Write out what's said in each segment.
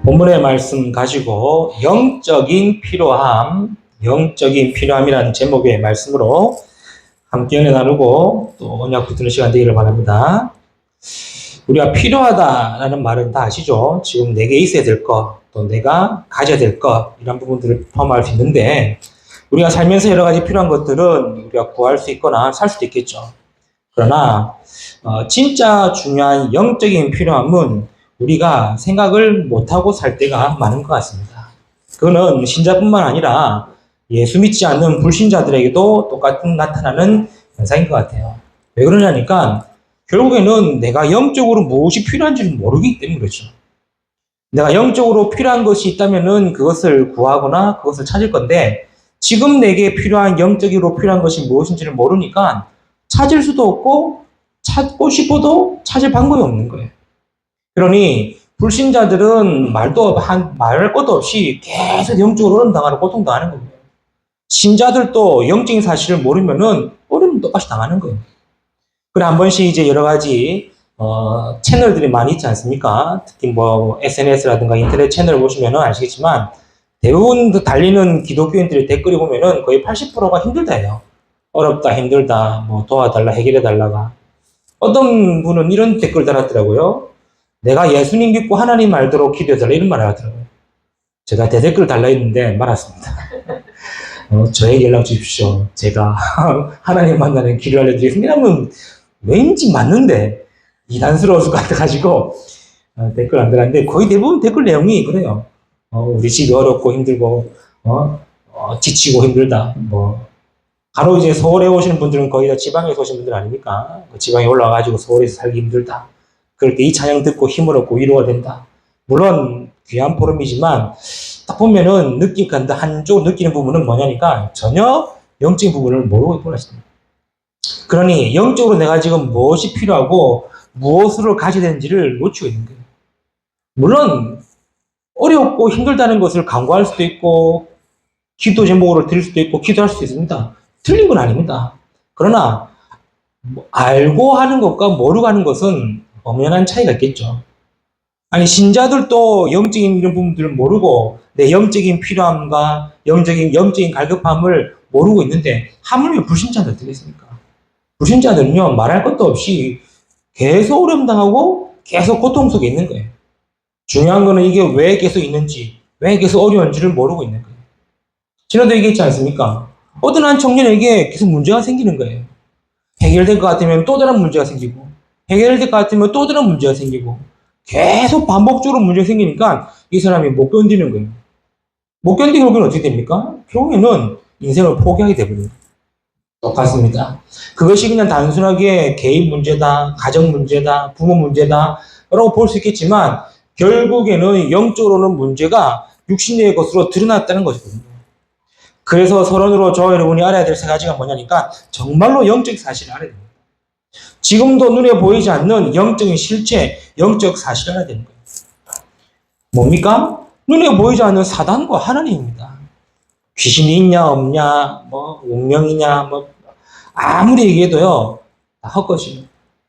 본문의 말씀 가지고 영적인 필요함이라는 제목의 말씀으로 함께 연애 나누고 또 언약 붙는 시간 되기를 바랍니다. 우리가 필요하다라는 말은 다 아시죠? 지금 내게 있어야 될 것, 또 내가 가져야 될 것, 이런 부분들을 포함할 수 있는데, 우리가 살면서 여러 가지 필요한 것들은 우리가 구할 수 있거나 살 수도 있겠죠. 그러나 진짜 중요한 영적인 필요함은 우리가 생각을 못하고 살 때가 많은 것 같습니다. 그거는 신자뿐만 아니라 예수 믿지 않는 불신자들에게도 똑같은 나타나는 현상인 것 같아요. 왜 그러냐니까 결국에는 내가 영적으로 무엇이 필요한지를 모르기 때문에 그렇죠. 내가 영적으로 필요한 것이 있다면 그것을 구하거나 그것을 찾을 건데, 지금 내게 필요한 영적으로 필요한 것이 무엇인지를 모르니까 찾을 수도 없고 찾고 싶어도 찾을 방법이 없는 거예요. 그러니 불신자들은 말할 것도 없이 계속 영적으로 어려움당하고 고통당하는 거예요. 신자들도 영적인 사실을 모르면은 어려움 똑같이 당하는 거예요. 그래, 한 번씩 이제 여러 가지 채널들이 많이 있지 않습니까? 특히 뭐 SNS라든가 인터넷 채널을 보시면은 아시겠지만 대부분 달리는 기독교인들의 댓글이 보면은 거의 80%가 힘들다예요. 어렵다, 힘들다, 뭐 도와달라, 해결해달라가. 어떤 분은 이런 댓글 달았더라고요. 내가 예수님 믿고 하나님 말대로 기도해달라, 이런 말을 하더라고요. 제가 대댓글 달라 했는데 말았습니다. 저에게 연락 주십시오. 제가 하나님 만나는 길을 알려드리겠습니다. 왜냐면 왠지 맞는데 이단스러워서 같아가지고 댓글 안 달았는데, 거의 대부분 댓글 내용이 그래요. 우리 집이 어렵고 힘들고 지치고 힘들다. 뭐 바로 이제 서울에 오시는 분들은 거의 다 지방에서 오신 분들 아닙니까? 지방에 올라와가지고 서울에서 살기 힘들다. 그럴 때 이 찬양 듣고 힘을 얻고 위로가 된다. 물론 귀한 포럼이지만 딱 보면은 한쪽 느끼는 부분은 뭐냐니까 전혀 영적인 부분을 모르고 있구나 싶습니다. 그러니 영적으로 내가 지금 무엇이 필요하고 무엇으로 가져야 되는지를 놓치고 있는 거예요. 물론 어렵고 힘들다는 것을 간구할 수도 있고 기도 제목으로 드릴 수도 있고 기도할 수도 있습니다. 틀린 건 아닙니다. 그러나 알고 하는 것과 모르고 하는 것은 엄연한 차이가 있겠죠. 아니, 신자들도 영적인 이런 부분들을 모르고 내 영적인 필요함과 영적인 갈급함을 모르고 있는데 하물며 불신자들 되겠습니까? 불신자들은요, 말할 것도 없이 계속 어려움 당하고 계속 고통 속에 있는 거예요. 중요한 거는 이게 왜 계속 있는지, 왜 계속 어려운지를 모르고 있는 거예요. 지난도 얘기했지 않습니까? 어떤 한 청년에게 계속 문제가 생기는 거예요. 해결될 것 같으면 또 다른 문제가 생기고, 해결될 것 같으면 또 다른 문제가 생기고, 계속 반복적으로 문제가 생기니까 이 사람이 못 견디는 거예요. 못 견디고 결국은 어떻게 됩니까? 결국에는 인생을 포기하게 되거든요. 똑같습니다. 그것이 그냥 단순하게 개인 문제다, 가정 문제다, 부모 문제다 라고 볼 수 있겠지만 결국에는 영적으로는 문제가 육신의 것으로 드러났다는 것이거든요. 그래서 서론으로 저와 여러분이 알아야 될 세 가지가 뭐냐니까 정말로 영적 사실을 알아야 됩니다. 지금도 눈에 보이지 않는 영적인 실체, 영적 사실을 알아야 되는 거예요. 뭡니까? 눈에 보이지 않는 사단과 하나님입니다. 귀신이 있냐 없냐, 뭐 운명이냐, 뭐 아무리 얘기해도요 다 헛것이에요.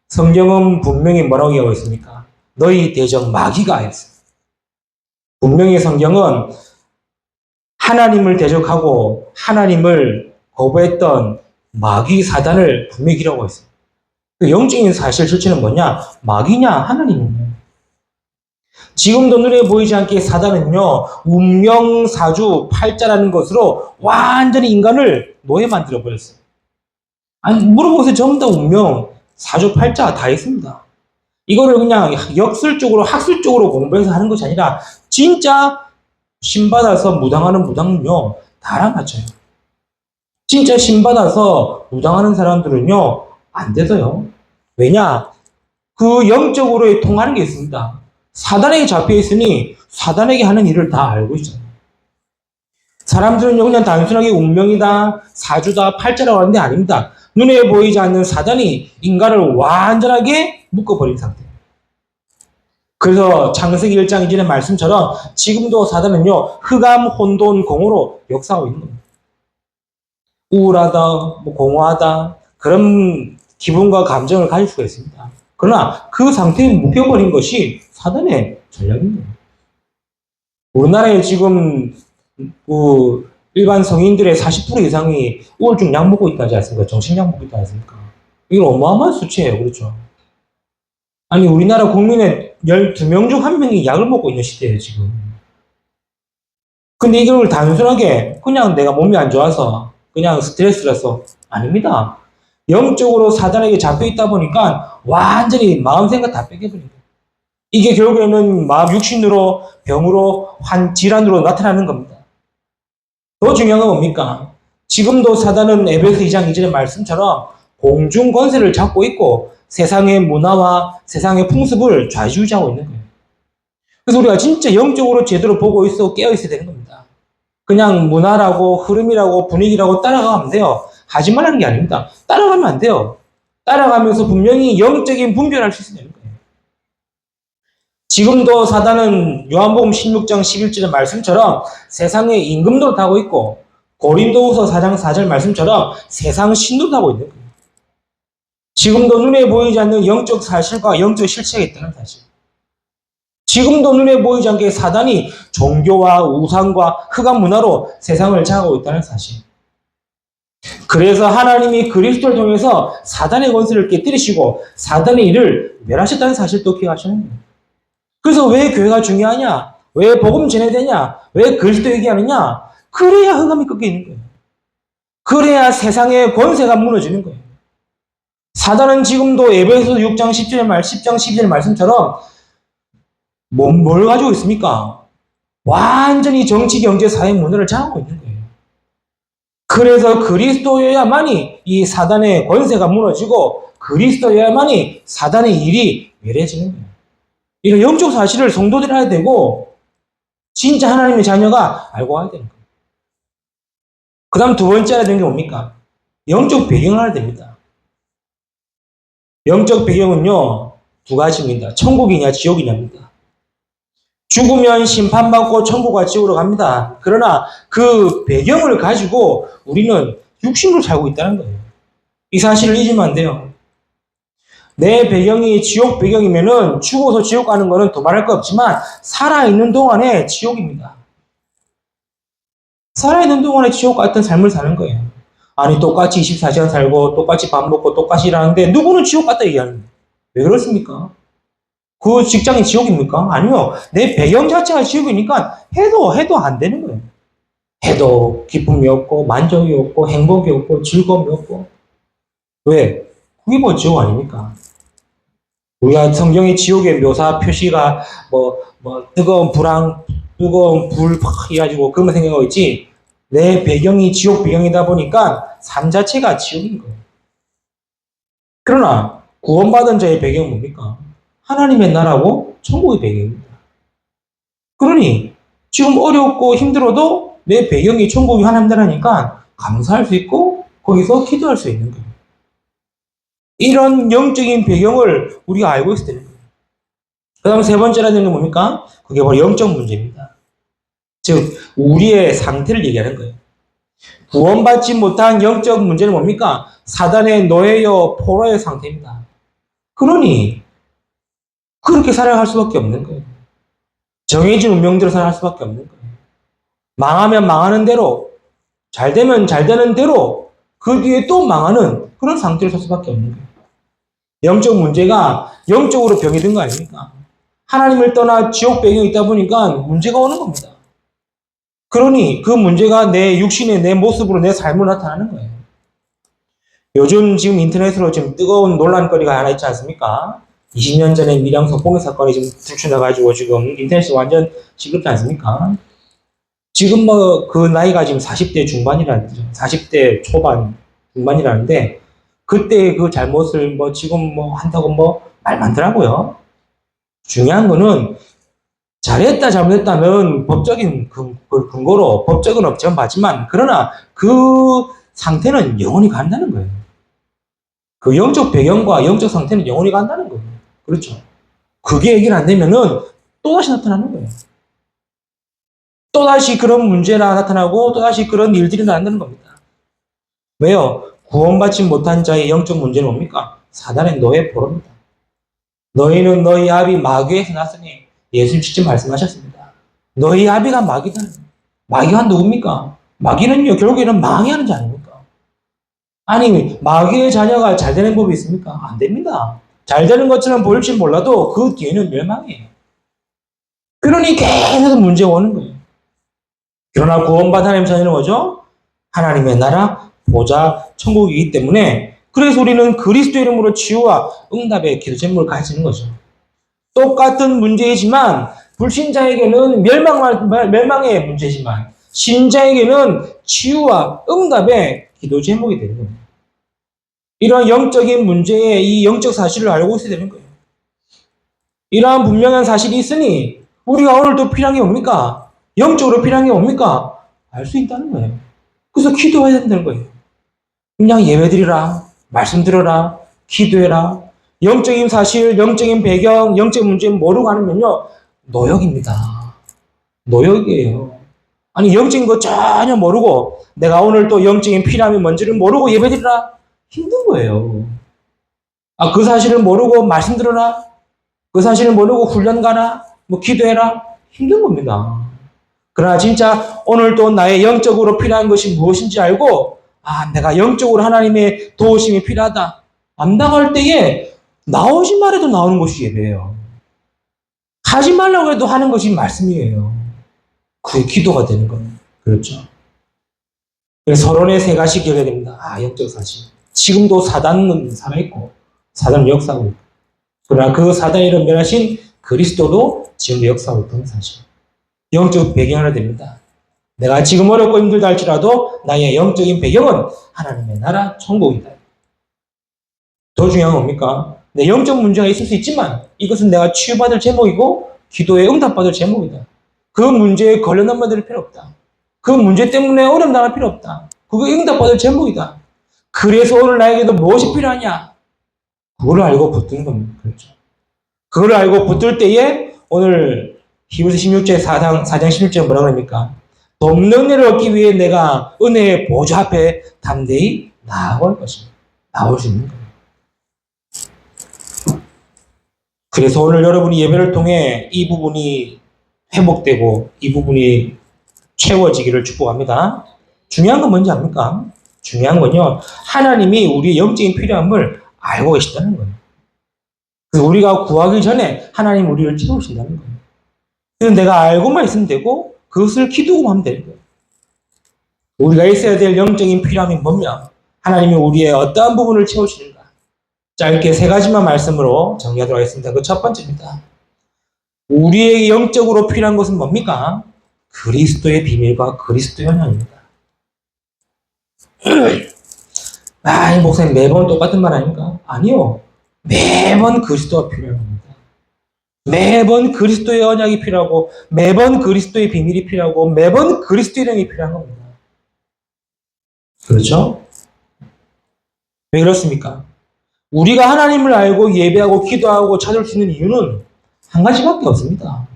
성경은 분명히 뭐라고 얘기하고 있습니까? 너희 대적 마귀가 했어요. 분명히 성경은 하나님을 대적하고 하나님을 거부했던 마귀 사단을 분명히 기록하고 있어요. 그 영적인 사실 실체는 뭐냐? 마귀냐 하나님이냐. 지금도 눈에 보이지 않게 사단은요 운명, 사주, 팔자라는 것으로 완전히 인간을 노예 만들어 버렸어요. 아니, 물어보세요. 전부 다 운명, 사주, 팔자 다 있습니다. 이거를 그냥 역설적으로 학술적으로 공부해서 하는 것이 아니라 진짜 신받아서 무당하는 무당은요 다 알아맞혀요. 진짜 신받아서 무당하는 사람들은요 안 되더요. 왜냐? 그 영적으로 통하는 게 있습니다. 사단에게 잡혀 있으니 사단에게 하는 일을 다 알고 있잖아요. 사람들은요 그냥 단순하게 운명이다, 사주다, 팔자라고 하는데 아닙니다. 눈에 보이지 않는 사단이 인간을 완전하게 묶어버린 상태예요. 그래서 창세기 1장 이전의 말씀처럼 지금도 사단은요 흑암, 혼돈, 공허로 역사하고 있는 겁니다. 우울하다, 뭐 공허하다 그런 기분과 감정을 가질 수가 있습니다. 그러나 그 상태에 묶여버린 것이 사단의 전략입니다. 우리나라에 지금 그 일반 성인들의 40% 이상이 우울증 약 먹고 있다지 않습니까? 정신약 먹고 있다지 않습니까? 이건 어마어마한 수치예요. 그렇죠? 아니, 우리나라 국민의 12명 중 1명이 약을 먹고 있는 시대예요, 지금. 근데 이걸 단순하게 그냥 내가 몸이 안 좋아서 그냥 스트레스라서 아닙니다. 영적으로 사단에게 잡혀 있다 보니까 완전히 마음 생각 다 뺏겨버린 거예요. 이게 결국에는 마음 육신으로 병으로 질환으로 나타나는 겁니다. 더 중요한 건 뭡니까? 지금도 사단은 에베소 2장 2절의 말씀처럼 공중 권세를 잡고 있고 세상의 문화와 세상의 풍습을 좌지우지하고 있는 거예요. 그래서 우리가 진짜 영적으로 제대로 보고 있어 깨어 있어야 되는 겁니다. 그냥 문화라고 흐름이라고 분위기라고 따라가면 돼요. 하지 말라는 게 아닙니다. 따라가면 안 돼요. 따라가면서 분명히 영적인 분별할 수 있어야 되는 거예요. 지금도 사단은 요한복음 16장 11절의 말씀처럼 세상의 임금도 타고 있고 고린도후서 4장 4절 말씀처럼 세상 신도 타고 있는 거예요. 지금도 눈에 보이지 않는 영적 사실과 영적 실체가 있다는 사실. 지금도 눈에 보이지 않게 사단이 종교와 우상과 흑암 문화로 세상을 장하고 있다는 사실. 그래서 하나님이 그리스도를 통해서 사단의 권세를 깨뜨리시고 사단의 일을 멸하셨다는 사실도 기억하시는 거예요. 그래서 왜 교회가 중요하냐? 왜 복음 전해야 되냐? 왜 그리스도 얘기하느냐? 그래야 흑암이 꺾이는 거예요. 그래야 세상의 권세가 무너지는 거예요. 사단은 지금도 에베소 6장 10장 12절 말씀처럼 뭘 가지고 있습니까? 완전히 정치, 경제, 사회 문화를 장악하고 있는 거예요. 그래서 그리스도여야만이 이 사단의 권세가 무너지고 그리스도여야만이 사단의 일이 멸해지는 거예요. 이런 영적 사실을 성도들이 해야 되고 진짜 하나님의 자녀가 알고 와야 되는 거예요. 그 다음 두 번째 알아야 되는 게 뭡니까? 영적 배경을 알아야 됩니다. 영적 배경은요, 두 가지입니다. 천국이냐 지옥이냐입니다. 죽으면 심판받고 천국과 지옥으로 갑니다. 그러나 그 배경을 가지고 우리는 육신으로 살고 있다는 거예요. 이 사실을 잊으면 안 돼요. 내 배경이 지옥 배경이면은 죽어서 지옥 가는 거는 도말할 거 없지만 살아있는 동안에 지옥입니다. 살아있는 동안에 지옥 같은 삶을 사는 거예요. 아니 똑같이 24시간 살고 똑같이 밥 먹고 똑같이 일하는데 누구는 지옥 같다 얘기하는 거예요. 왜 그렇습니까? 그 직장이 지옥입니까? 아니요. 내 배경 자체가 지옥이니까 해도 안 되는 거예요. 해도 기쁨이 없고 만족이 없고 행복이 없고 즐거움이 없고. 왜? 그게 뭐 지옥 아닙니까? 우리가 성경의 지옥의 묘사 표시가 뜨거운 뜨거운 불 팍 해가지고 그런 거 생각하고 있지. 내 배경이 지옥 배경이다 보니까 삶 자체가 지옥인 거예요. 그러나 구원받은 자의 배경은 뭡니까? 하나님의 나라고 천국의 배경입니다. 그러니 지금 어렵고 힘들어도 내 배경이 천국이 하나님 나라니까 감사할 수 있고 거기서 기도할 수 있는 거예요. 이런 영적인 배경을 우리가 알고 있어야 되는 거예요. 그 다음 세 번째라는 게 뭡니까? 그게 바로 영적 문제입니다. 즉 우리의 상태를 얘기하는 거예요. 구원받지 못한 영적 문제는 뭡니까? 사단의 노예요 포로의 상태입니다. 그러니 그렇게 살아갈 수밖에 없는 거예요. 정해진 운명대로 살아갈 수밖에 없는 거예요. 망하면 망하는 대로, 잘 되면 잘 되는 대로 그 뒤에 또 망하는 그런 상태로 살 수밖에 없는 거예요. 영적 문제가 영적으로 병이 든 거 아닙니까? 하나님을 떠나 지옥 배경이 있다 보니까 문제가 오는 겁니다. 그러니 그 문제가 내 육신의 내 모습으로 내 삶으로 나타나는 거예요. 요즘 지금 인터넷으로 지금 뜨거운 논란거리가 하나 있지 않습니까? 20년 전에 밀양 성폭력 사건이 지금 들춰나가지고 지금 인터넷이 완전 시끄럽지 않습니까? 지금 그 나이가 지금 40대 중반이라는, 40대 초반 중반이라는데, 그때 그 잘못을 지금 한다고 말 많더라고요. 중요한 거는 잘했다 잘못했다는 법적인 근거로 법적은 없지만 봤지만 그러나 그 상태는 영원히 간다는 거예요. 그 영적 배경과 영적 상태는 영원히 간다는 거예요. 그렇죠. 그게 해결 안 되면은 또다시 나타나는 거예요. 또다시 그런 문제가 나타나고 또다시 그런 일들이 나타나는 겁니다. 왜요? 구원받지 못한 자의 영적 문제는 뭡니까? 사단의 노예 포로입니다. 너희는 너희 아비 마귀에서 났으니 예수님 직접 말씀하셨습니다. 너희 아비가 마귀다. 마귀가 누굽니까? 마귀는요, 결국에는 망해하는 자 아닙니까? 아니, 마귀의 자녀가 잘 되는 법이 있습니까? 안 됩니다. 잘 되는 것처럼 보일지 몰라도 그 뒤에는 멸망이에요. 그러니 계속 문제가 오는 거예요. 그러나 구원받은 하나님 자녀는 뭐죠? 하나님의 나라, 보좌, 천국이기 때문에 그래서 우리는 그리스도 이름으로 치유와 응답의 기도 제목을 가지는 거죠. 똑같은 문제이지만 불신자에게는 멸망의 문제지만 신자에게는 치유와 응답의 기도 제목이 되는 겁니다. 이러한 영적인 문제의 이 영적 사실을 알고 있어야 되는 거예요. 이러한 분명한 사실이 있으니 우리가 오늘 또 필요한 게 뭡니까? 영적으로 필요한 게 뭡니까? 알 수 있다는 거예요. 그래서 기도해야 된다는 거예요. 그냥 예배드리라, 말씀 들어라, 기도해라. 영적인 사실, 영적인 배경, 영적 문제 모르고 하면요 노역입니다. 노역이에요. 아니 영적인 거 전혀 모르고 내가 오늘 또 영적인 필요함이 뭔지를 모르고 예배드리라 힘든 거예요. 그 사실을 모르고 말씀 들어라, 그 사실을 모르고 훈련 가라, 뭐 기도해라 힘든 겁니다. 그러나 진짜 오늘 또 나의 영적으로 필요한 것이 무엇인지 알고 내가 영적으로 하나님의 도우심이 필요하다. 안다고 할 때에 나오지 말아도 나오는 것이 예배예요. 하지 말라고 해도 하는 것이 말씀이에요. 그게 기도가 되는 겁니다. 그렇죠? 서론의 세 가지 기억해야 됩니다. 영적 사실. 지금도 사단은 살아있고 사단은 역사하고 있고 그러나 그 사단의 이름 멸하신 그리스도도 지금 역사하고 있다는 사실. 영적 배경을 됩니다. 내가 지금 어렵고 힘들다 할지라도 나의 영적인 배경은 하나님의 나라 천국이다. 더 중요한 건 뭡니까? 내 영적 문제가 있을 수 있지만 이것은 내가 치유받을 제목이고 기도에 응답받을 제목이다. 그 문제에 걸려 넘어들 필요 없다. 그 문제 때문에 어려움 당할 필요 없다. 그거 응답받을 제목이다. 그래서 오늘 나에게도 무엇이 필요하냐? 그걸 알고 붙드는 겁니다. 그렇죠. 그걸 알고 붙들 때에 오늘 히브리서 16절 4장 16절 뭐라고 합니까? 돕는 일을 얻기 위해 내가 은혜의 보좌 앞에 담대히 나아올 것입니다. 나올 수 있는 거예요. 그래서 오늘 여러분이 예배를 통해 이 부분이 회복되고 이 부분이 채워지기를 축복합니다. 중요한 건 뭔지 압니까? 중요한 건요, 하나님이 우리의 영적인 필요함을 알고 계시다는 거예요. 그래서 우리가 구하기 전에 하나님 우리를 채우신다는 거예요. 그래서 내가 알고만 있으면 되고 그것을 기도만 하면 되는 거예요. 우리가 있어야 될 영적인 필요함이 뭐냐? 하나님이 우리의 어떠한 부분을 채우시는가? 짧게 세 가지만 말씀으로 정리하도록 하겠습니다. 그 첫 번째입니다. 우리의 영적으로 필요한 것은 뭡니까? 그리스도의 비밀과 그리스도의 언약입니다. 이 목사님 매번 똑같은 말 아닙니까? 아니요. 매번 그리스도가 필요한 겁니다. 매번 그리스도의 언약이 필요하고 매번 그리스도의 비밀이 필요하고 매번 그리스도의 영이 필요한 겁니다. 그렇죠? 왜 그렇습니까? 우리가 하나님을 알고 예배하고 기도하고 찾을 수 있는 이유는 한 가지밖에 없습니다.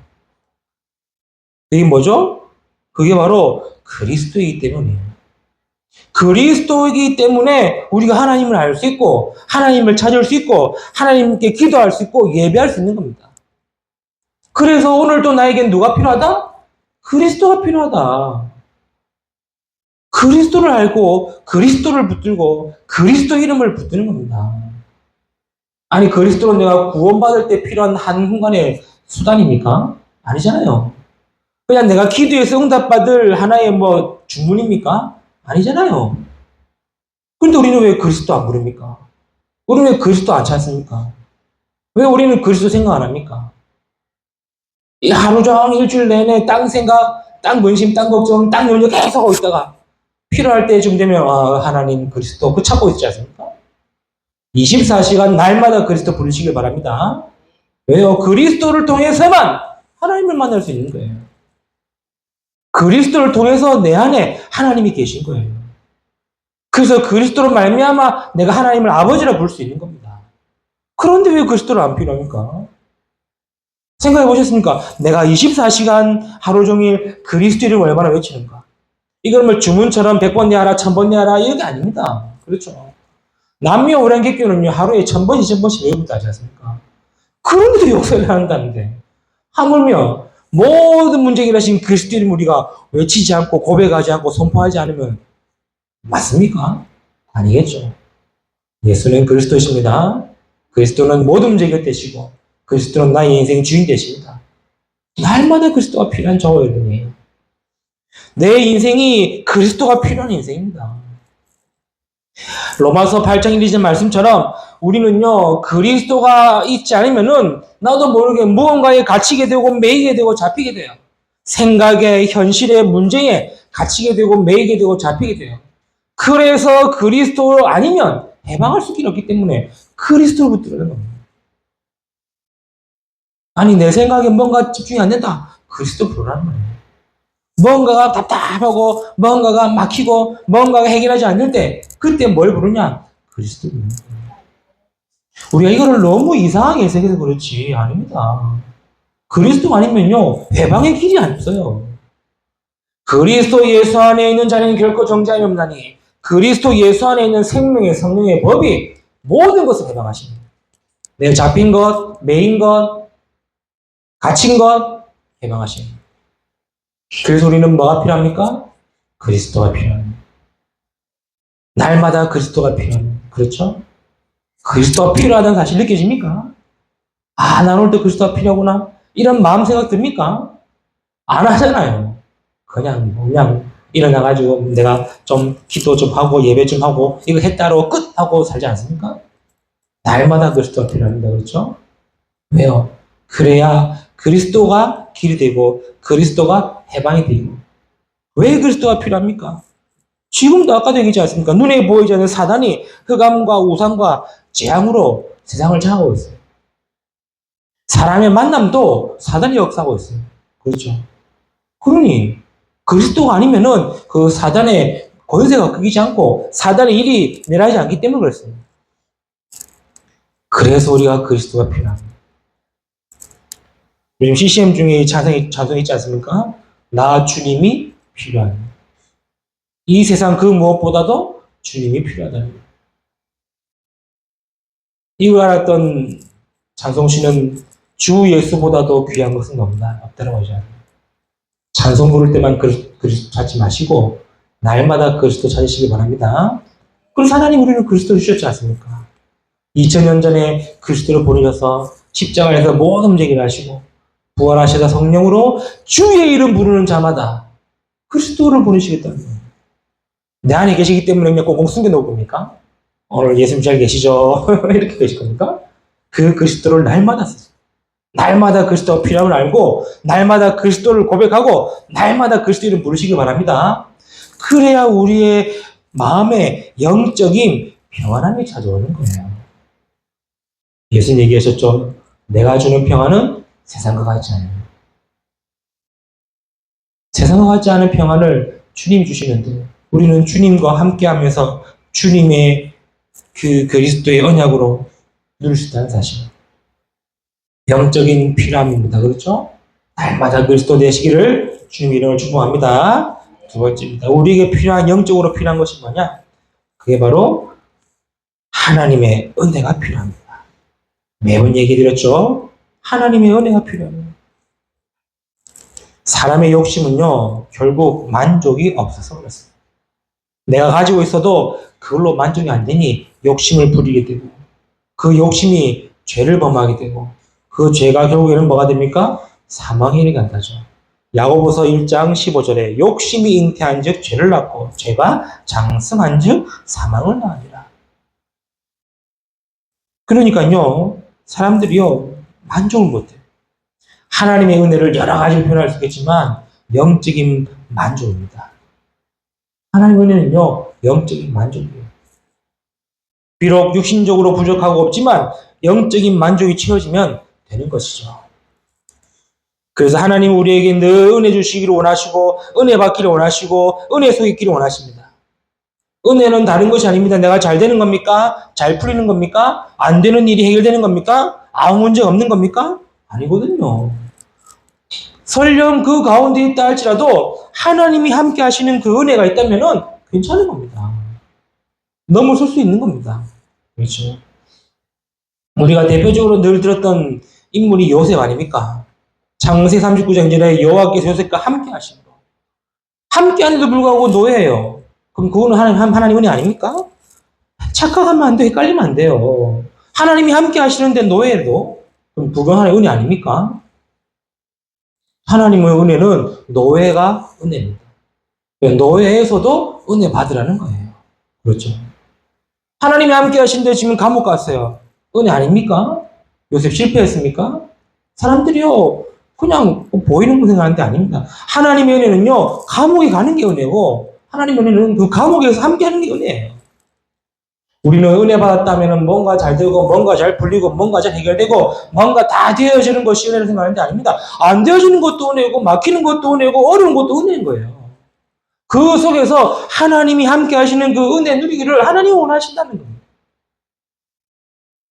그게 뭐죠? 그게 바로 그리스도이기 때문이에요. 그리스도이기 때문에 우리가 하나님을 알 수 있고 하나님을 찾을 수 있고 하나님께 기도할 수 있고 예배할 수 있는 겁니다. 그래서 오늘도 나에겐 누가 필요하다? 그리스도가 필요하다. 그리스도를 알고 그리스도를 붙들고 그리스도 이름을 붙드는 겁니다. 아니 그리스도는 내가 구원받을 때 필요한 한순간의 수단입니까? 아니잖아요. 그냥 내가 기도해서 응답받을 하나의 주문입니까? 아니잖아요. 그런데 우리는 왜 그리스도 안 부릅니까? 우리는 왜 그리스도 안 찾습니까? 왜 우리는 그리스도 생각 안 합니까? 이 하루 종일 일주일 내내 땅 생각, 땅 근심, 땅 걱정, 땅 염려 계속 하고 있다가 필요할 때쯤 되면 하나님 그리스도 찾고 있지 않습니까? 24시간 날마다 그리스도 부르시길 바랍니다. 왜요? 그리스도를 통해서만 하나님을 만날 수 있는 거예요. 그리스도를 통해서 내 안에 하나님이 계신 거예요. 그래서 그리스도로 말미암아 내가 하나님을 아버지라 부를 수 있는 겁니다. 그런데 왜 그리스도를 안 필요합니까? 생각해 보셨습니까? 내가 24시간 하루 종일 그리스도 이름을 얼마나 외치는가? 이걸 주문처럼 100번 내하라, 1000번 내하라 이게 아닙니다. 그렇죠? 남녀 오랑객교는요 하루에 1000번, 2000번씩 외우고 하지 않습니까? 그런데도 역사를 한다는데 하물며 모든 문제 해결하신 그리스도 이름 우리가 외치지 않고 고백하지 않고 선포하지 않으면 맞습니까? 아니겠죠. 예수는 그리스도이십니다. 그리스도는 모든 문제 해결되시고 그리스도는 나의 인생 주인 되십니다. 날마다 그리스도가 필요한 저와 여러분이에요. 내 인생이 그리스도가 필요한 인생입니다. 로마서 8장 1, 2절 말씀처럼 우리는요, 그리스도가 있지 않으면은 나도 모르게 무언가에 갇히게 되고 매이게 되고 잡히게 돼요. 생각에, 현실의 문제에 갇히게 되고 매이게 되고 잡히게 돼요. 그래서 그리스도 아니면 해방할 수가 없기 때문에 그리스도를 붙들어야 겁니다. 아니, 내 생각에 뭔가 집중이 안 된다. 그리스도 부르라는 거예요. 뭔가가 답답하고, 뭔가가 막히고, 뭔가가 해결하지 않는 때, 그때 뭘 부르냐? 그리스도 부르는 거예요. 우리가 이거를 너무 이상하게 해석해서 그렇지. 아닙니다. 그리스도 아니면요, 해방의 길이 없어요. 그리스도 예수 안에 있는 자는 결코 정죄함이 없나니, 그리스도 예수 안에 있는 생명의 성령의 법이 모든 것을 해방하십니다. 내가 잡힌 것, 매인 것, 갇힌 것, 해방하십니다. 그래서 우리는 뭐가 필요합니까? 그리스도가 필요합니다. 날마다 그리스도가 필요합니다. 그렇죠? 그리스도가 필요하다는 사실 느껴집니까? 아, 나는 오늘 또 그리스도가 필요하구나. 이런 마음 생각 듭니까? 안 하잖아요. 그냥 일어나가지고 내가 좀 기도 좀 하고 예배 좀 하고 이거 했다로 끝! 하고 살지 않습니까? 날마다 그리스도가 필요합니다. 그렇죠? 왜요? 그래야 그리스도가 길이 되고 그리스도가 해방이 되고 왜 그리스도가 필요합니까? 지금도 아까도 얘기했지 않습니까? 눈에 보이지 않는 사단이 흑암과 우상과 재앙으로 세상을 장하고 있어요. 사람의 만남도 사단이 역사하고 있어요. 그렇죠? 그러니 그리스도가 아니면은 그 사단의 권세가 끊기지 않고 사단의 일이 내려하지 않기 때문에 그렇습니다. 그래서 우리가 그리스도가 필요합니다. 요즘 CCM 중에 찬송이 있지 않습니까? 나 주님이 필요합니다. 이 세상 그 무엇보다도 주님이 필요하다는 거예요. 이걸 알았던 찬송시는 주 예수보다도 귀한 것은 없다라고 하잖아요. 찬송 부를 때만 그리스도 찾지 마시고 날마다 그리스도 찾으시기 바랍니다. 그래서 하나님 우리는 그리스도를 주셨지 않습니까? 2000년 전에 그리스도를 보내셔서 십자가에서 모든 문제를 하시고 부활하시다 성령으로 주의 이름 부르는 자마다 그리스도를 보내시겠다는 거예요. 내 안에 계시기 때문에 그냥 꽁꽁 숨겨놓을 겁니까? 오늘 예수님 잘 계시죠? 이렇게 계실 겁니까? 그 그리스도를 날마다 쓰세요. 날마다 그리스도가 필요함을 알고 날마다 그리스도를 고백하고 날마다 그리스도 이름 부르시기 바랍니다. 그래야 우리의 마음에 영적인 평안함이 찾아오는 거예요. 예수님 얘기하셨죠. 내가 주는 평안은 세상과 같지 않아요. 세상과 같지 않은 평안을 주님 주시는데 우리는 주님과 함께하면서 주님의 그 그리스도의 언약으로 누릴 수 있다는 사실. 영적인 필요함입니다. 그렇죠? 날마다 그리스도 되시기를 주님 이름을 축복합니다. 두 번째입니다. 우리에게 필요한 영적으로 필요한 것이 뭐냐? 그게 바로 하나님의 은혜가 필요합니다. 매번 얘기 드렸죠? 하나님의 은혜가 필요합니다. 사람의 욕심은요, 결국 만족이 없어서 그렇습니다. 내가 가지고 있어도 그걸로 만족이 안 되니 욕심을 부리게 되고, 그 욕심이 죄를 범하게 되고, 그 죄가 결국에는 뭐가 됩니까? 사망에 이르게 한다죠. 야고보서 1장 15절에 욕심이 잉태한 즉 죄를 낳고 죄가 장성한 즉 사망을 낳으리라. 그러니까요, 사람들이요, 만족을 못해요. 하나님의 은혜를 여러 가지로 표현할 수 있겠지만 영적인 만족입니다. 하나님의 은혜는요, 영적인 만족이에요. 비록 육신적으로 부족하고 없지만 영적인 만족이 채워지면 되는 것이죠. 그래서 하나님 우리에게 늘 은혜 주시기를 원하시고 은혜 받기를 원하시고 은혜 속에 있기를 원하십니다. 은혜는 다른 것이 아닙니다. 내가 잘 되는 겁니까? 잘 풀리는 겁니까? 안 되는 일이 해결되는 겁니까? 아무 문제 없는 겁니까? 아니거든요. 설령 그 가운데 있다 할지라도 하나님이 함께 하시는 그 은혜가 있다면 괜찮은 겁니다. 넘어설 수 있는 겁니다. 그렇죠. 우리가 대표적으로 늘 들었던 인물이 요셉 아닙니까? 창세 39장 전에 여호와께서 요셉과 함께 하신 거. 함께 하는데도 불구하고 노예예요. 그럼 그거는 하나님 은혜 아닙니까? 착각하면 안 돼. 헷갈리면 안 돼요. 하나님이 함께 하시는데 노예도 그럼 그건 하나님의 은혜 아닙니까? 하나님의 은혜는 노예가 은혜입니다. 노예에서도 은혜 받으라는 거예요. 그렇죠. 하나님이 함께 하신데 지금 감옥 갔어요. 은혜 아닙니까? 요셉 실패했습니까? 사람들이요, 그냥 보이는 거 생각하는 게 아닙니다. 하나님의 은혜는요, 감옥에 가는 게 은혜고, 하나님의 은혜는 그 감옥에서 함께 하는 게 은혜예요. 우리는 은혜 받았다면 뭔가 잘 되고, 뭔가 잘 풀리고, 뭔가 잘 해결되고, 뭔가 다 되어지는 것이 은혜를 생각하는 게 아닙니다. 안 되어지는 것도 은혜고, 막히는 것도 은혜고, 어려운 것도 은혜인 거예요. 그 속에서 하나님이 함께 하시는 그 은혜 누리기를 하나님이 원하신다는 겁니다.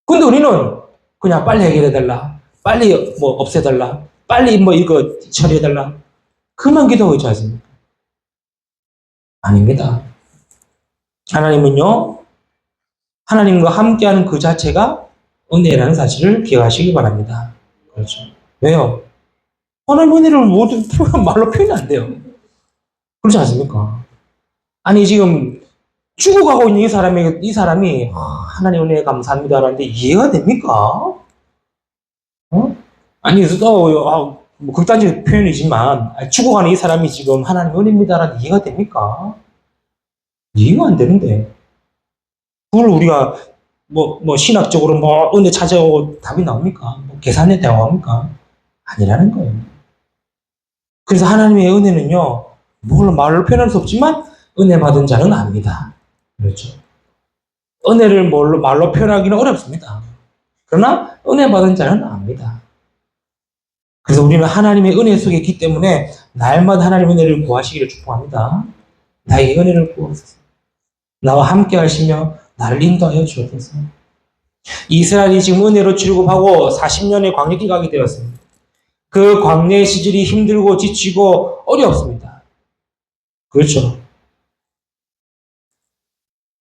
근데 우리는 그냥 빨리 해결해달라. 빨리 뭐 없애달라. 빨리 뭐 이거 처리해달라. 그만 기도하고 있지 않습니까? 아닙니다. 하나님은요, 하나님과 함께하는 그 자체가 은혜라는 사실을 기억하시기 바랍니다. 그렇죠. 왜요? 하나님 은혜를 모두 말로 표현이 안 돼요. 그렇지 않습니까? 아니, 지금 죽어가고 있는 이 사람이 하나님 은혜에 감사합니다 하는데 이해가 됩니까? 어? 아니, 뭐 극단적 표현이지만 죽어가는 이 사람이 지금 하나님 은혜입니다라는 이해가 됩니까? 이해가 안 되는데 그걸 우리가 뭐 신학적으로 뭐 은혜 찾아오고 답이 나옵니까? 뭐 계산에 대화합니까? 아니라는 거예요. 그래서 하나님의 은혜는요, 물론 말로 표현할 수 없지만 은혜 받은 자는 압니다. 그렇죠. 은혜를 말로 표현하기는 어렵습니다. 그러나 은혜 받은 자는 압니다. 그래서 우리는 하나님의 은혜 속에 있기 때문에 날마다 하나님의 은혜를 구하시기를 축복합니다. 나에게 은혜를 구하소서. 나와 함께 하시며 나를 인도하여 주옵소서. 이스라엘이 지금 은혜로 출애굽하고 40년의 광야길 가게 되었습니다. 그 광야의 시절이 힘들고 지치고 어렵습니다. 그렇죠.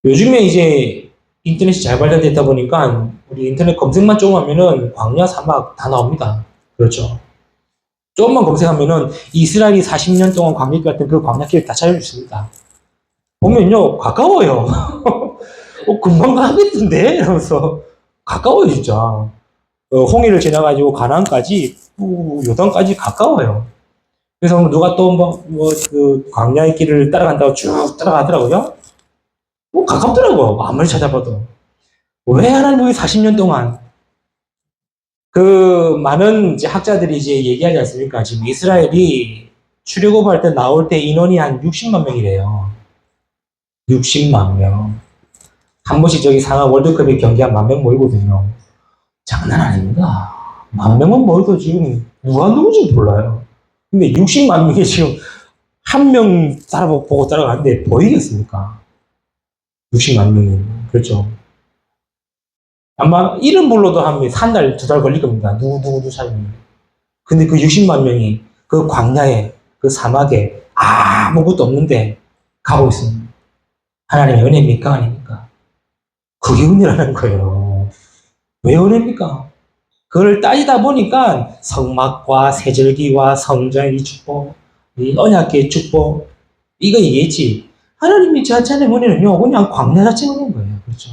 요즘에 이제 인터넷이 잘 발달됐다 보니까 우리 인터넷 검색만 조금 하면은 광야 사막 다 나옵니다. 그렇죠. 조금만 검색하면은 이스라엘이 40년 동안 광야길 갔던 그 광야길 다 찾을 수 있습니다. 보면요, 가까워요. 금방 가겠던데? 이러면서. 가까워요, 진짜. 홍해를 지나가지고 가나안까지, 요단까지 가까워요. 그래서 누가 또 그 광야의 길을 따라간다고 쭉 따라가더라고요. 가깝더라고요. 아무리 찾아봐도. 왜 하나님이 40년 동안 그 많은 이제 학자들이 이제 얘기하지 않습니까? 지금 이스라엘이 출애굽할 때 나올 때 인원이 한 60만 명이래요. 60만 명. 한 번씩 저기 상하 월드컵에 경기 한 10,000명 모이거든요. 장난 아닙니다. 10,000명은 모여도 지금 누가 누군지 몰라요. 근데 60만 명이 지금 한 명 보고 따라가는데 보이겠습니까? 60만 명이. 그렇죠. 아마 이름 불러도 한 3달, 2달 걸릴 겁니다. 누구 찾으면. 근데 그 60만 명이 그 광야에, 그 사막에 아무것도 없는데 가고 있습니다. 하나님의 은혜입니까? 아닙니까? 그게 은혜라는 거예요. 왜 은혜입니까? 그걸 따지다 보니까 성막과 세절기와 성전의 축복, 이 언약의 축복, 이거 얘기했지. 하나님이 자체의 은혜는요, 그냥 광야 자체의 은혜인 거예요. 그렇죠.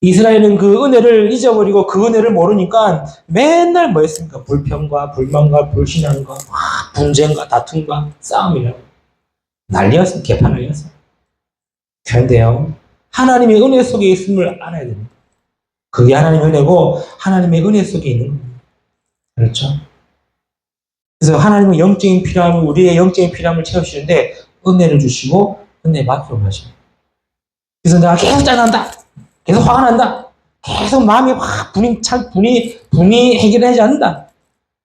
이스라엘은 그 은혜를 잊어버리고 그 은혜를 모르니까 맨날 뭐 했습니까? 불평과 불만과 불신앙과 분쟁과 다툼과 싸움이라고. 난리였어. 개판난리였어. 그런데요, 하나님의 은혜 속에 있음을 알아야 됩니다. 그게 하나님의 은혜고 하나님의 은혜 속에 있는 겁니다. 그렇죠? 그래서 하나님은 영적인 필요함을, 우리의 영적인 필요함을 채우시는데 은혜를 주시고 은혜 받도록 하십니다. 그래서 내가 계속 짜증난다. 계속 화가 난다. 계속 마음이 확 분이 해결하지 않는다.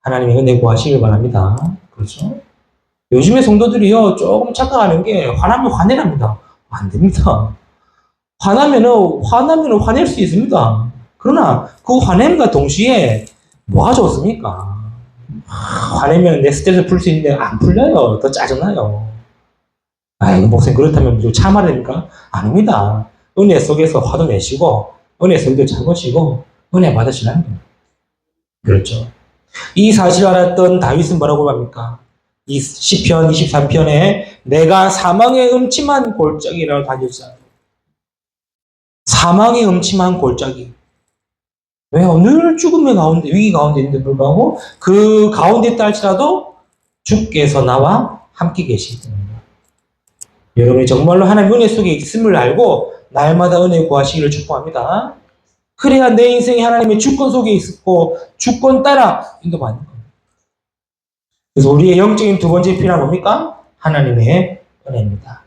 하나님의 은혜 구하시길 바랍니다. 그렇죠? 요즘의 성도들이요, 조금 착각하는 게 화나면 화내랍니다. 안 됩니다. 화나면은 화낼 수 있습니다. 그러나 그 화냄과 동시에 뭐가 좋습니까? 화내면 내 스트레스 풀 수 있는데 안 풀려요. 더 짜증나요. 아이고, 목사님 그렇다면 좀 참아야 됩니까? 아닙니다. 은혜 속에서 화도 내시고 은혜 속에도 참으시고 은혜 받으시라는 거예요. 그렇죠. 이 사실을 알았던 다윗은 뭐라고 합니까? 이 시편 23편에 내가 사망의 음침한 골짜기라고 다녔잖아요. 사망의 음침한 골짜기. 왜요? 늘 죽음의 가운데, 위기 가운데 있는데 불구하고 그 가운데 있다 할지라도 주께서 나와 함께 계시기 때문에 여러분이 정말로 하나님 은혜 속에 있음을 알고 날마다 은혜 구하시기를 축복합니다. 그래야 내 인생이 하나님의 주권 속에 있고 주권 따라 인도받는 겁니다. 그래서 우리의 영적인 두 번째 필요한 뭡니까? 하나님의 은혜입니다.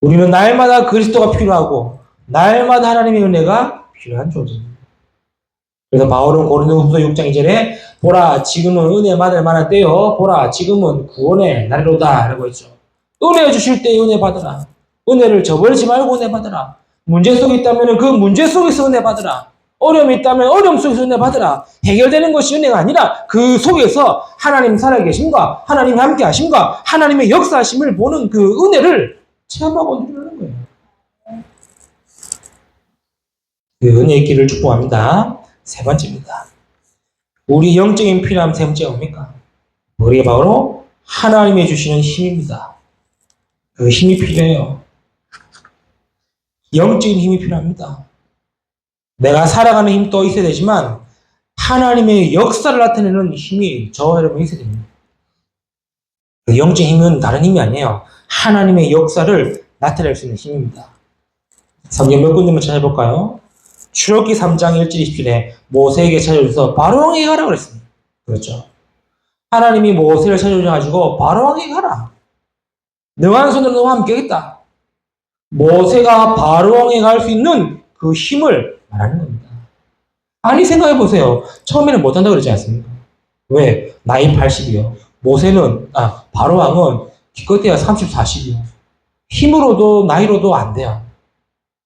우리는 날마다 그리스도가 필요하고 날마다 하나님의 은혜가 필요한 존재입니다. 그래서 바울은 고린도후서 6장 2절에 보라 지금은 은혜 받을 만한 때요 보라 지금은 구원의 날이로다 라고 했죠. 은혜 주실 때 은혜 받으라. 은혜를 저버리지 말고 은혜 받으라. 문제 속에 있다면 그 문제 속에서 은혜 받으라. 어려움이 있다면 어려움 속에서 은혜 받으라. 해결되는 것이 은혜가 아니라 그 속에서 하나님 살아계심과 하나님 함께 하심과 하나님의 역사하심을 보는 그 은혜를 체험하고 누리는 거예요. 그 은혜의 길을 축복합니다. 세 번째입니다. 우리 영적인 필요함 세 번째가 뭡니까? 우리가 바로 하나님이 주시는 힘입니다. 그 힘이 필요해요. 영적인 힘이 필요합니다. 내가 살아가는 힘도 있어야 되지만 하나님의 역사를 나타내는 힘이 저와 여러분이 있어야 됩니다. 그 영적인 힘은 다른 힘이 아니에요. 하나님의 역사를 나타낼 수 있는 힘입니다. 성경 몇 군데만 찾아볼까요? 출애굽기 3장 1절 20절에 모세에게 찾아오셔서 바로왕에게 가라 그랬습니다. 그렇죠. 하나님이 모세를 찾아오셔가지고 바로왕에게 가라. 능한 손으로 너와 함께 하겠다. 모세가 바로왕에 갈 수 있는 그 힘을 말하는 겁니다. 아니 생각해 보세요. 처음에는 못한다고 그러지 않습니까? 왜? 나이 80이요. 모세는 바로왕은 기껏해야 30, 40이요. 힘으로도 나이로도 안 돼요.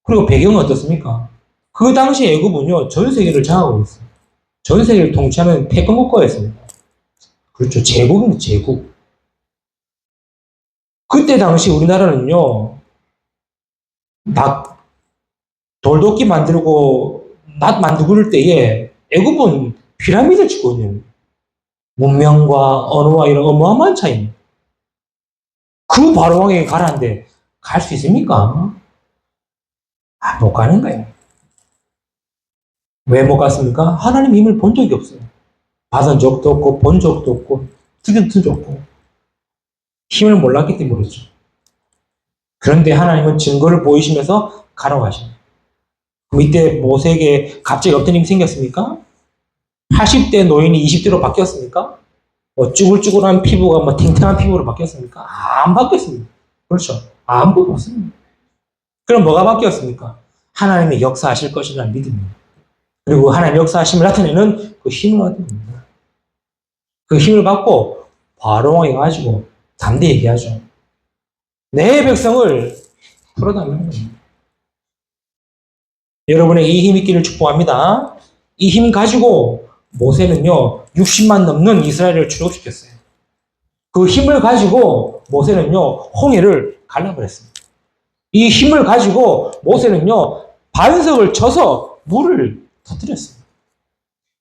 그리고 배경은 어떻습니까? 그 당시 애굽은요 전 세계를 장악하고 있어요. 전 세계를 통치하는 패권 국가였습니다. 그렇죠. 제국입니다. 제국. 그때 당시 우리나라는요 돌도끼 만들고 낫 만들고 그럴 때에 애굽은 피라미드를 짓고 있는 문명과 언어와 이런 어마어마한 차이입니다. 그 바로왕에게 가라는데 갈 수 있습니까? 못 가는 거예요. 왜 못 갔습니까? 하나님 힘을 본 적이 없어요. 받은 적도 없고 본 적도 없고 들은 적도 없고 힘을 몰랐기 때문에 그렇죠. 그런데 하나님은 증거를 보이시면서 가라고 하십니다. 이때 모세에게 갑자기 어떤 힘이 생겼습니까? 80대 노인이 20대로 바뀌었습니까? 쭈글쭈글한 피부가 탱탱한 피부로 바뀌었습니까? 안 바뀌었습니다. 그렇죠. 아무것도 없습니다. 그럼 뭐가 바뀌었습니까? 하나님의 역사하실 것이라는 믿음입니다. 그리고 하나님의 역사하심을 나타내는 그 힘을 얻는 겁니다. 그 힘을 받고 바로왕에 가지고 담대히 얘기하죠. 내 백성을 풀어달라는 겁니다. 여러분의 이 힘 있기를 축복합니다. 이 힘 가지고 모세는요 60만 넘는 이스라엘을 출애굽시켰어요. 그 힘을 가지고 모세는요 홍해를 갈라버렸습니다. 이 힘을 가지고 모세는요 반석을 쳐서 물을 터뜨렸습니다.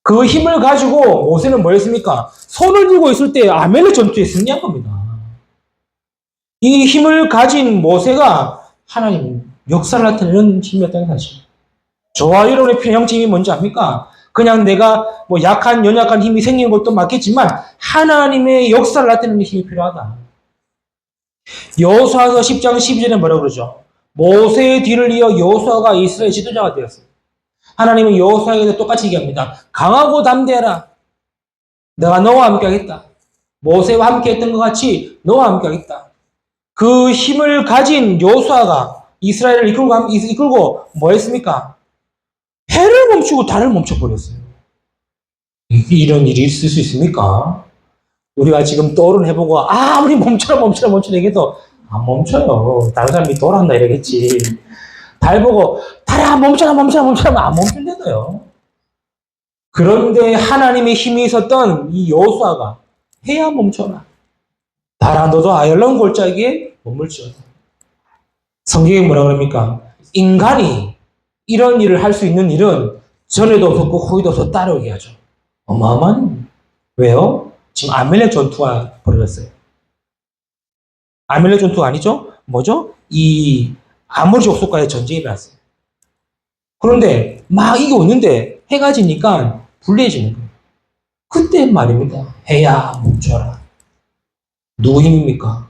그 힘을 가지고 모세는 뭐 했습니까? 손을 들고 있을 때 아멜렉 전투에 승리한 겁니다. 이 힘을 가진 모세가 하나님 역사를 나타내는 힘이었다는 사실. 저와 여러분의 필요한 힘이 뭔지 압니까? 그냥 내가 약한 연약한 힘이 생긴 것도 맞겠지만 하나님의 역사를 나타내는 힘이 필요하다. 여호수아서 10장 12절에 뭐라고 그러죠? 모세의 뒤를 이어 여호수아가 이스라엘 지도자가 되었습니다. 하나님은 여호수아에게 똑같이 얘기합니다. 강하고 담대해라. 내가 너와 함께 하겠다. 모세와 함께 했던 것 같이 너와 함께 하겠다. 그 힘을 가진 여호수아가 이스라엘을 이끌고 뭐 했습니까? 해를 멈추고 달을 멈춰버렸어요. 이런 일이 있을 수 있습니까? 우리가 지금 떠오른 해보고 아무리 멈춰라 얘기해도 안 멈춰요. 다른 사람이 돌아간다 이러겠지. 달 보고 달아 멈춰라 안 멈춘대도요. 그런데 하나님의 힘이 있었던 이 여호수아가 해야 멈춰라. 달아 너도 아열런 골짜기에 머물지어다. 성경에 뭐라 그럽니까? 인간이 이런 일을 할 수 있는 일은 전에도 없었고 후에도 없어 따라오게 하죠. 어마어마한, 왜요? 지금 아멜렉 전투가 벌어졌어요. 아멜렉 전투가 아니죠? 뭐죠? 이 아모리 족속과의 전쟁이 일어났어요. 그런데 막 이겨오는데 해가 지니까 불리해지는 거예요. 그때 말입니다. 해야 멈춰라. 누구 힘입니까?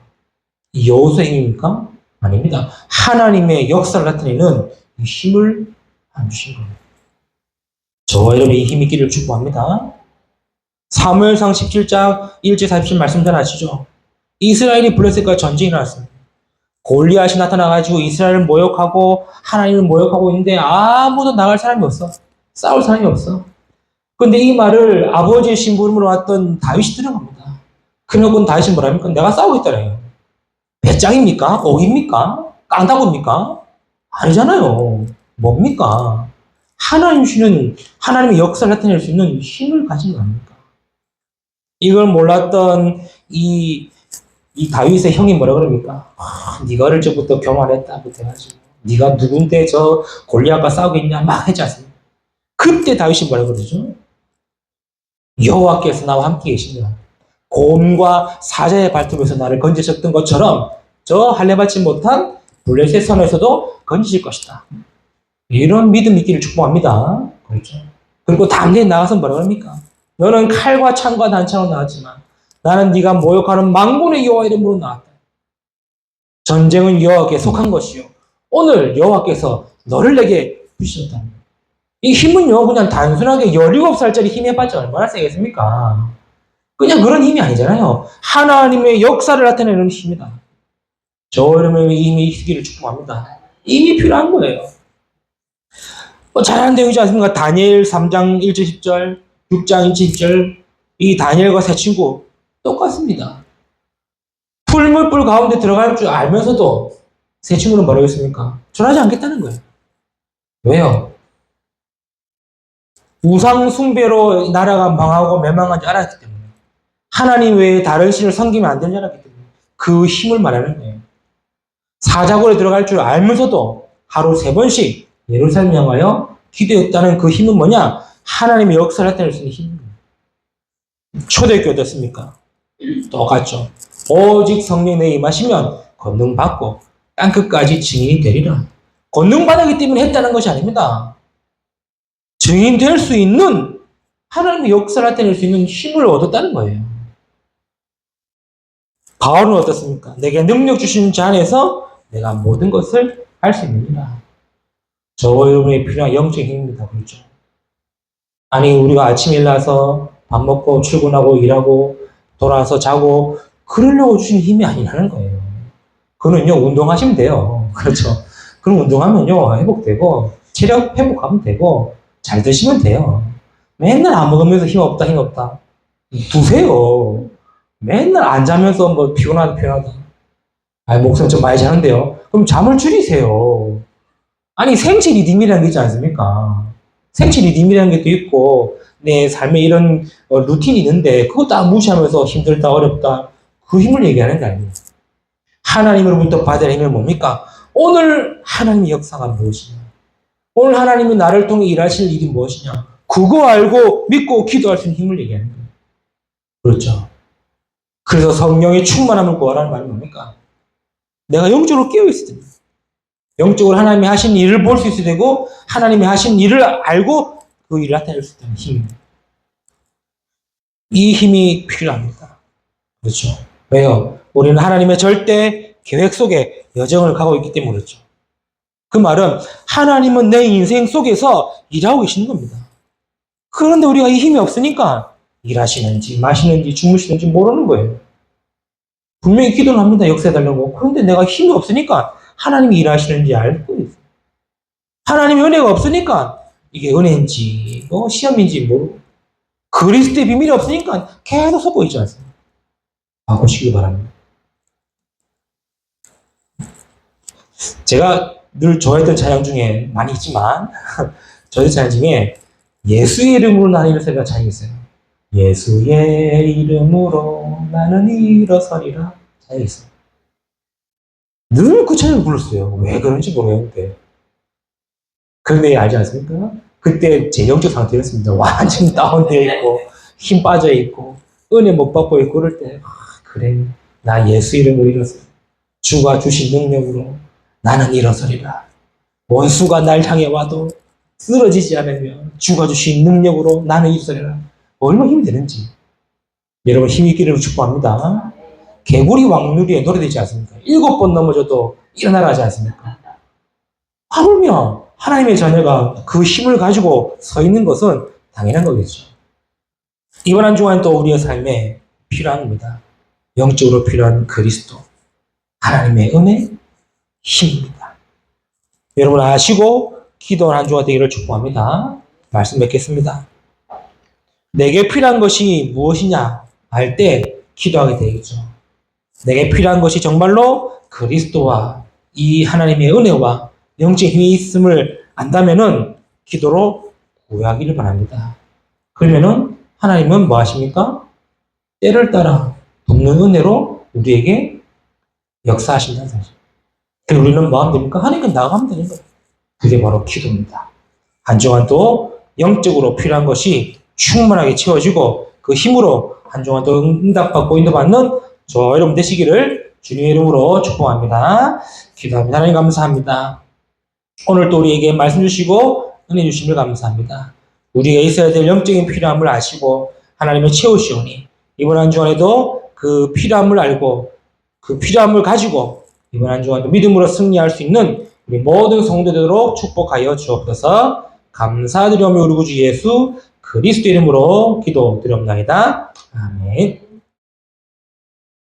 여호수아의 힘입니까? 아닙니다. 하나님의 역사를 나타내는 이 힘을 안 주신 거예요. 저와 여러분이 힘 있기를 축복합니다. 사무엘상 17장 1절 47 말씀 잘 아시죠? 이스라엘이 블레셋과 전쟁이 일어났습니다. 골리앗이 나타나가지고 이스라엘을 모욕하고 하나님을 모욕하고 있는데 아무도 나갈 사람이 없어. 싸울 사람이 없어. 근데 이 말을 아버지의 심부름으로 왔던 다윗이 들은 겁니다. 그러고 다윗이 뭐랍니까? 내가 싸우겠다래요. 배짱입니까? 옥입니까? 깡다구입니까? 아니잖아요. 뭡니까? 하나님 주시는, 하나님의 역사를 나타낼 수 있는 힘을 가진 거 아닙니까? 이걸 몰랐던 이 다윗의 형이 뭐라 그럽니까? 네가 어릴 적부터 교만했다부터 해가지고 네가 누군데 저 골리앗과 싸우겠냐 막 했지 않습니까? 그때 다윗이 뭐라 그러죠? 여호와께서 나와 함께 계시면 곰과 사자의 발톱에서 나를 건지셨던 것처럼 저 할례받지 못한 블레셋 선에서도 건지실 것이다. 이런 믿음 있기를 축복합니다. 그렇죠? 그리고 당대에 나가서 뭐라 그럽니까? 너는 칼과 창과 단창으로 나왔지만 나는 네가 모욕하는 망군의 여호와 이름으로 나왔다. 전쟁은 여호와께 속한 것이요. 오늘 여호와께서 너를 내게 주셨다. 이 힘은요, 그냥 단순하게 17살짜리 힘에 빠져 얼마나 세겠습니까? 그냥 그런 힘이 아니잖아요. 하나님의 역사를 나타내는 힘이다. 저 여러분의 힘이 있기를 축복합니다. 힘이 필요한 거예요. 잘하는 내용이지 않습니까? 다니엘 3장 1절 10절, 6장 1절 10절, 이 다니엘과 세 친구 똑같습니다. 풀물불 가운데 들어갈 줄 알면서도 세 친구는 뭐라고 했습니까? 전하지 않겠다는 거예요. 왜요? 우상 숭배로 나라가 망하고 멸망한 줄 알았기 때문에. 하나님 외에 다른 신을 섬기면 안 되는 줄 알았기 때문에. 그 힘을 말하는 거예요. 사자굴에 들어갈 줄 알면서도 하루 3번씩 예루살렘 향하여 기도했다는 그 힘은 뭐냐? 하나님의 역사를 나타낼 수 있는 힘입니다. 초대교회 어떻습니까? 똑같죠. 오직 성령 내에 임하시면 권능 받고 땅끝까지 증인이 되리라. 권능 받았기 때문에 했다는 것이 아닙니다. 증인 될 수 있는 하나님의 역사를 나타낼 수 있는 힘을 얻었다는 거예요. 바울은 어떻습니까? 내게 능력 주신 자 안에서 내가 모든 것을 할 수 있느니라. 저와 여러분의 필요한 영적인 힘입니다. 그렇죠? 아니 우리가 아침에 일어나서 밥 먹고 출근하고 일하고 돌아와서 자고 그러려고 주신 힘이 아니라는 거예요. 그는요 운동하시면 돼요. 그렇죠? 그럼 운동하면요 회복되고 체력 회복하면 되고 잘 드시면 돼요. 맨날 안 먹으면서 힘 없다 힘 없다 두세요. 맨날 안 자면서 뭐 피곤하다 피곤하다. 아니 목소리 좀 많이 자는데요. 그럼 잠을 줄이세요. 아니 생체 리듬이라는 게 있지 않습니까? 생체 리듬이라는 게 또 있고 내 삶에 이런 루틴이 있는데 그거 다 무시하면서 힘들다 어렵다 그 힘을 얘기하는 게 아니에요. 하나님으로부터 받을 힘은 뭡니까? 오늘 하나님의 역사가 무엇이냐? 오늘 하나님이 나를 통해 일하실 일이 무엇이냐? 그거 알고 믿고 기도할 수 있는 힘을 얘기하는 거예요. 그렇죠? 그래서 성령의 충만함을 구하라는 말은 뭡니까? 내가 영적으로 깨어있어야 됩니다. 영적으로 하나님이 하신 일을 볼 수 있어야 되고 하나님이 하신 일을 알고 그 일을 나타낼 수 있다는 힘입니다. 이 힘이 필요합니다. 그렇죠? 왜요? 우리는 하나님의 절대 계획 속에 여정을 가고 있기 때문에 그렇죠. 그 말은 하나님은 내 인생 속에서 일하고 계시는 겁니다. 그런데 우리가 이 힘이 없으니까 일하시는지 마시는지 주무시는지 모르는 거예요. 분명히 기도를 합니다. 역사해달라고. 그런데 내가 힘이 없으니까 하나님이 일하시는지 알고 있어요. 하나님의 은혜가 없으니까 이게 은혜인지 시험인지 모르고 그리스도의 비밀이 없으니까 계속 속고 있지 않습니까? 바꾸시기 바랍니다. 제가 늘 좋아했던 찬양 중에 많이 있지만 저희 찬양 중에 예수의 이름으로 나는 일어서리라 찬양이 있어요. 예수의 이름으로 나는 일어서리라 찬양이 있어요. 늘 그 찬양을 불렀어요. 왜 그런지 모르겠는데. 그런데 알지 않습니까? 그때 제 영적 상태였습니다. 완전 다운되어 있고 힘 빠져 있고 은혜 못 받고 있고 그럴 때 그래 나 예수 이름으로 일어서 주가 주신 능력으로 나는 일어서리라. 원수가 날 향해 와도 쓰러지지 않으면 주가 주신 능력으로 나는 일어서리라. 얼마나 힘이 되는지 여러분 힘이 있기를 축복합니다. 개구리 왕누리에 노래되지 않습니까? 7번 넘어져도 일어나라 하지 않습니까? 하물며 하나님의 자녀가 그 힘을 가지고 서 있는 것은 당연한 거겠죠. 이번 한 주간 또 우리의 삶에 필요한 겁니다. 영적으로 필요한 그리스도, 하나님의 은혜, 힘입니다. 여러분 아시고 기도한 한 주가 되기를 축복합니다. 말씀 맺겠습니다. 내게 필요한 것이 무엇이냐 할 때 기도하게 되겠죠. 내게 필요한 것이 정말로 그리스도와 이 하나님의 은혜와 영적 힘이 있음을 안다면은 기도로 구하기를 바랍니다. 그러면은 하나님은 뭐 하십니까? 때를 따라 돕는 은혜로 우리에게 역사하신다는 사실. 그리고 우리는 뭐 하면 됩니까? 하나님께 나아가면 되는 거예요. 그게 바로 기도입니다. 한 주간 또 영적으로 필요한 것이 충분하게 채워지고 그 힘으로 한 주간 또 응답받고 인도받는 저 여러분 되시기를 주님의 이름으로 축복합니다. 기도합니다. 하나님 감사합니다. 오늘 또 우리에게 말씀 주시고 은혜 주심을 감사합니다. 우리가 있어야 될 영적인 필요함을 아시고 하나님을 채우시오니 이번 한 주간에도 그 필요함을 알고 그 필요함을 가지고 이번 한 주간도 믿음으로 승리할 수 있는 우리 모든 성도되도록 축복하여 주옵소서. 감사드리오며 우리 구주 예수 그리스도 이름으로 기도드리옵나이다. 아멘.